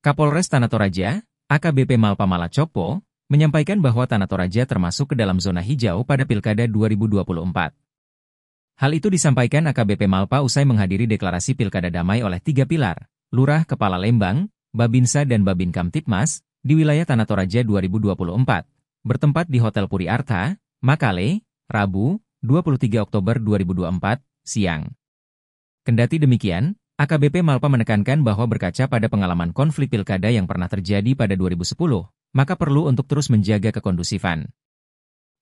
Kapolres Tanah Toraja, AKBP Malpa Malacopo, menyampaikan bahwa Tanah Toraja termasuk ke dalam zona hijau pada Pilkada 2024. Hal itu disampaikan AKBP Malpa usai menghadiri deklarasi Pilkada Damai oleh 3 pilar, Lurah Kepala Lembang, Babinsa dan Babin Kamtipmas, di wilayah Tanah Toraja 2024, bertempat di Hotel Puri Arta, Makale, Rabu, 23 Oktober 2024, siang. Kendati demikian, AKBP Malpa menekankan bahwa berkaca pada pengalaman konflik pilkada yang pernah terjadi pada 2010, maka perlu untuk terus menjaga kekondusifan.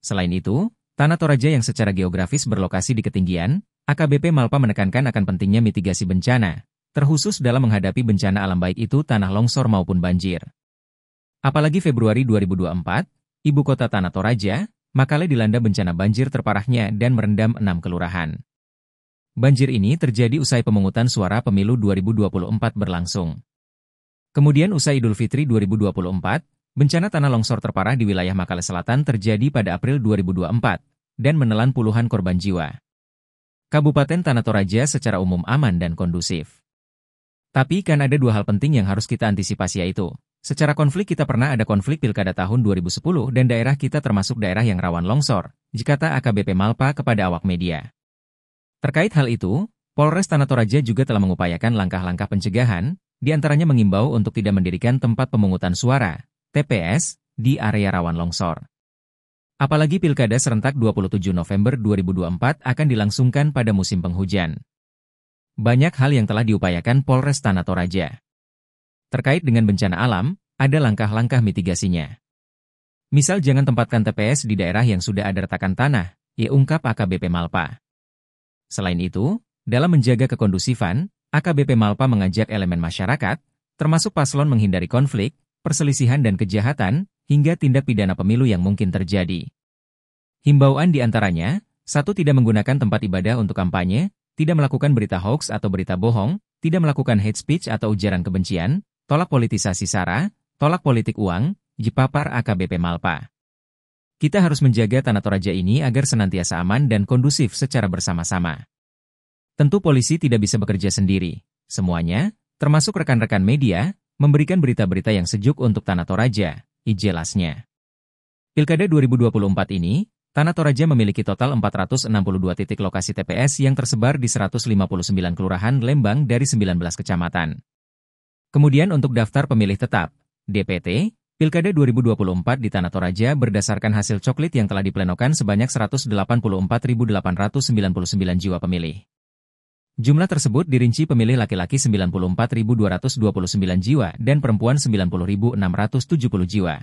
Selain itu, Tanah Toraja yang secara geografis berlokasi di ketinggian, AKBP Malpa menekankan akan pentingnya mitigasi bencana, terkhusus dalam menghadapi bencana alam baik itu tanah longsor maupun banjir. Apalagi Februari 2024, ibu kota Tanah Toraja, Makale dilanda bencana banjir terparahnya dan merendam 6 kelurahan. Banjir ini terjadi usai pemungutan suara pemilu 2024 berlangsung. Kemudian usai Idul Fitri 2024, bencana tanah longsor terparah di wilayah Makale Selatan terjadi pada April 2024 dan menelan puluhan korban jiwa. Kabupaten Tanah Toraja secara umum aman dan kondusif. Tapi kan ada dua hal penting yang harus kita antisipasi, yaitu secara konflik kita pernah ada konflik pilkada tahun 2010 dan daerah kita termasuk daerah yang rawan longsor, kata AKBP Malpa kepada awak media. Terkait hal itu, Polres Tanah Toraja juga telah mengupayakan langkah-langkah pencegahan, diantaranya mengimbau untuk tidak mendirikan tempat pemungutan suara, TPS, di area rawan longsor. Apalagi Pilkada serentak 27 November 2024 akan dilangsungkan pada musim penghujan. Banyak hal yang telah diupayakan Polres Tanah Toraja. Terkait dengan bencana alam, ada langkah-langkah mitigasinya. Misal jangan tempatkan TPS di daerah yang sudah ada retakan tanah, ungkap AKBP Malpa. Selain itu, dalam menjaga kekondusifan, AKBP Malpa mengajak elemen masyarakat, termasuk paslon menghindari konflik, perselisihan dan kejahatan, hingga tindak pidana pemilu yang mungkin terjadi. Himbauan diantaranya, 1. Tidak menggunakan tempat ibadah untuk kampanye, tidak melakukan berita hoaks atau berita bohong, tidak melakukan hate speech atau ujaran kebencian, tolak politisasi SARA, tolak politik uang, jepapar AKBP Malpa. Kita harus menjaga Tanah Toraja ini agar senantiasa aman dan kondusif secara bersama-sama. Tentu polisi tidak bisa bekerja sendiri. Semuanya, termasuk rekan-rekan media, memberikan berita-berita yang sejuk untuk Tanah Toraja, jelasnya. Pilkada 2024 ini, Tanah Toraja memiliki total 462 titik lokasi TPS yang tersebar di 159 kelurahan Lembang dari 19 kecamatan. Kemudian untuk daftar pemilih tetap, DPT, Pilkada 2024 di Tanah Toraja berdasarkan hasil coklit yang telah diplenokan sebanyak 184.899 jiwa pemilih. Jumlah tersebut dirinci pemilih laki-laki 94.229 jiwa dan perempuan 90.670 jiwa.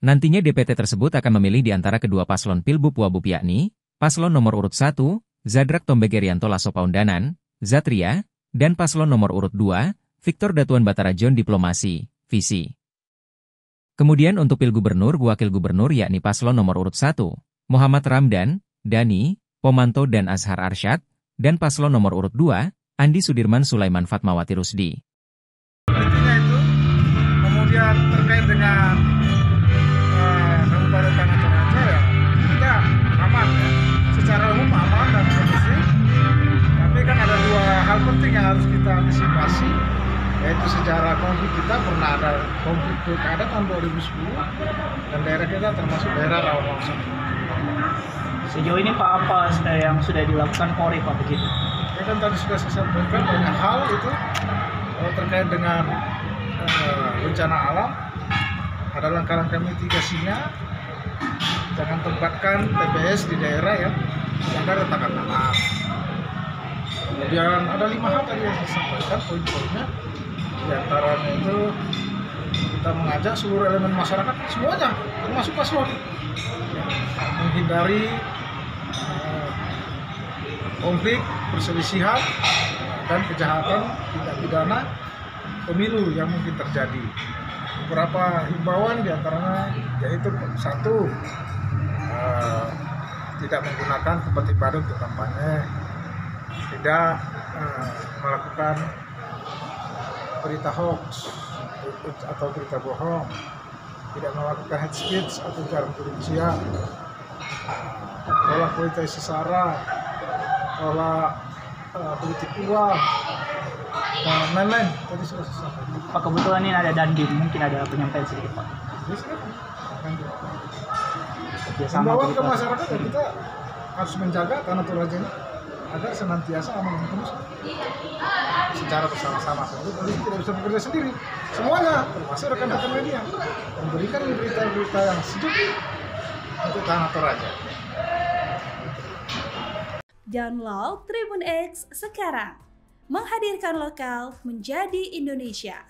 Nantinya DPT tersebut akan memilih di antara kedua paslon Pilbub Wabub, yakni paslon nomor urut 1, Zadrak Tombegerianto Lasopaundanan, Zatria, dan paslon nomor urut 2, Victor Datuan Batarajon Diplomasi, Visi. Kemudian untuk Pil Gubernur Wakil Gubernur yakni paslon nomor urut 1, Muhammad Ramdan, Dani, Pomanto dan Azhar Arsyad, dan paslon nomor urut 2, Andi Sudirman Sulaiman Fatmawati Rusdi. Intinya itu, kemudian terkait dengan Kabupaten Tanah Toraja ya, kita aman ya, secara umum aman dan kondusif. Tapi kan ada dua hal penting yang harus kita antisipasi, yaitu sejarah konflik kita pernah ada konflik pilkada tahun 2010 dan daerah kita termasuk daerah rawan longsor. Sejauh ini Pak, apa yang sudah dilakukan Polri Pak begitu? Ya kan tadi sudah saya sampaikan banyak hal itu terkait dengan bencana alam, ada langkah-langkah mitigasinya. Jangan tempatkan TPS di daerah yang ada retakan tanah. Kemudian ada 5 hal tadi yang saya sampaikan poin-poinnya. Di antaranya itu kita mengajak seluruh elemen masyarakat semuanya, termasuk paslon, menghindari konflik, perselisihan, dan kejahatan tindak pidana pemilu yang mungkin terjadi. Beberapa himbauan diantaranya yaitu 1, tidak menggunakan tempat ibadah untuk kampanye, tidak melakukan berita hoax atau berita bohong, tidak melakukan hate speech atau ujaran kebencian, tolak politisasi SARA, tolak politik uang, dan lain-lain. Tadi sudah selesai. Pak, kebetulan ini ada Dandim, mungkin ada penyampaian sedikit Pak. Jadi silakan. Kerjasama Himbauan ke begitu. masyarakat ya, kita harus menjaga Tanah Toraja ini agar senantiasa aman dan kondusif secara bersama-sama. Tentu polisi tidak bisa bekerja sendiri. Semuanya, termasuk rekan-rekan media, memberikan berita-berita yang sejuk untuk Tanah Toraja. Download Tribun X sekarang, menghadirkan lokal menjadi Indonesia.